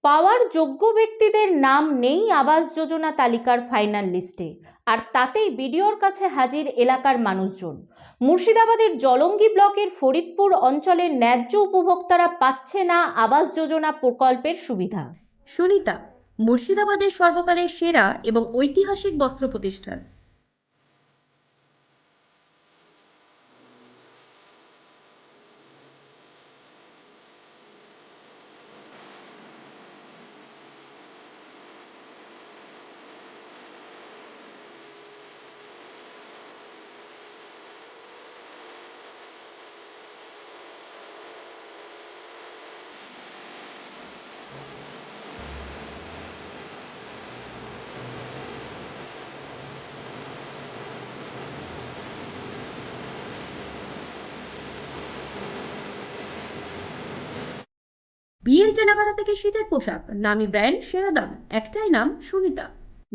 পাওয়ার যোগ্য ব্যক্তিদের নাম নেই আবাস যোজনা তালিকার ফাইনাল লিস্টে, আর তাতেই বিডিওর কাছে হাজির এলাকার মানুষজন। মুর্শিদাবাদের জলঙ্গি ব্লকের ফরিদপুর অঞ্চলের ন্যায্য উপভোক্তারা পাচ্ছে না আবাস যোজনা প্রকল্পের সুবিধা। সুনিতা, মুর্শিদাবাদের সর্বকালের সেরা এবং ঐতিহাসিক বস্ত্র প্রতিষ্ঠান। বিয়ের কেনাকাটা থেকে শীতের পোশাক, নামি ব্র্যান্ড, সেরা দাম, একটাই নাম, সুনিতা।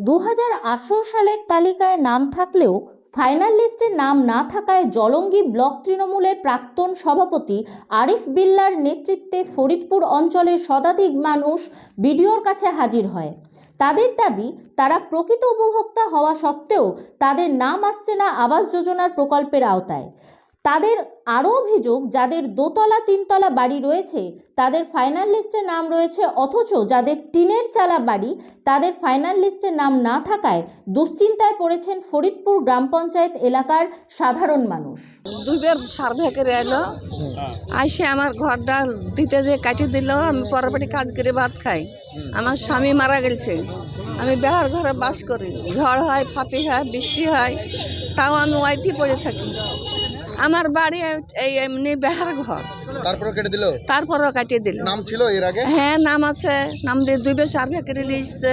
2018 সালের তালিকায় নাম থাকলেও ফাইনাল লিস্টে নাম না থাকায় জলঙ্গি ব্লক তৃণমূলের প্রাক্তন সভাপতি আরিফ বিল্লার নেতৃত্বে ফরিদপুর অঞ্চলের শতাধিক মানুষ বিডিওর কাছে হাজির হয়। তাদের দাবি, তারা প্রকৃত উপভোক্তা হওয়া সত্ত্বেও তাদের নাম আসছে না আবাস যোজনার প্রকল্পের আওতায়। তাদের আরও অভিযোগ, যাদের দোতলা তিনতলা বাড়ি রয়েছে তাদের ফাইনাল লিস্টে নাম রয়েছে, অথচ যাদের টিনের চালা বাড়ি তাদের ফাইনাল লিস্টে নাম না থাকায় দুশ্চিন্তায় পড়েছেন ফরিদপুর গ্রাম পঞ্চায়েত এলাকার সাধারণ মানুষ। দুইবার সার্ভে করে এলো, আইসে আমার ঘরটা দিতে যে কাটিয়ে দিল। আমি পরের বাড়ি কাজ করে ভাত খাই। আমার স্বামী মারা গেছে, আমি বেড়ার ঘরে বাস করি। ঝড় হয়, ফাঁপি হয়, বৃষ্টি হয়, তাও আমি ওয়াইতে পড়ে থাকি। আমার বাড়ি এই এমনি বেড়ার ঘর, তারপরে কেটে দিল, তারপরও কাটিয়ে দিল। নাম ছিল এর আগে? হ্যাঁ, নাম আছে, নাম দিয়ে দুইবার সার্ভে করে নিয়েছে।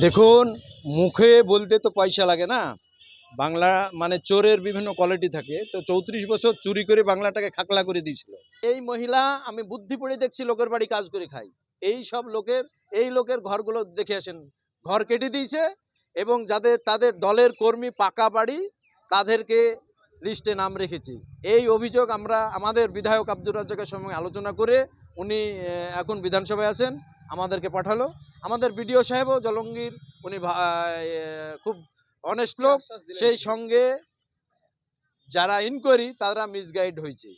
দেখুন, মুখে বলতে তো পয়সা লাগে না। বাংলা মানে চোরের বিভিন্ন কোয়ালিটি থাকে। তো 34 বছর চুরি করে বাংলাটাকে খাকলা করে দিয়েছিল এই মহিলা। আমি বুদ্ধি পড়ে দেখছি, লোকের বাড়ি কাজ করে খাই। এই লোকের ঘরগুলো দেখে আসেন, ঘর কেটে দিয়েছে এবং তাদের দলের কর্মী পাকা বাড়ি, তাদেরকে লিস্টে নাম রেখেছি। এই অভিযোগ আমরা আমাদের বিধায়ক আব্দুর রাজ্জাকের সঙ্গে আলোচনা করে, উনি এখন বিধানসভায় আছেন, আমাদেরকে পাঠালো। আমাদের বিডিও সাহেবও জলঙ্গির, উনি খুব অনেস্ট লোক, সেই সঙ্গে যারা ইনকোয়ারি তারা মিসগাইড হয়েছে।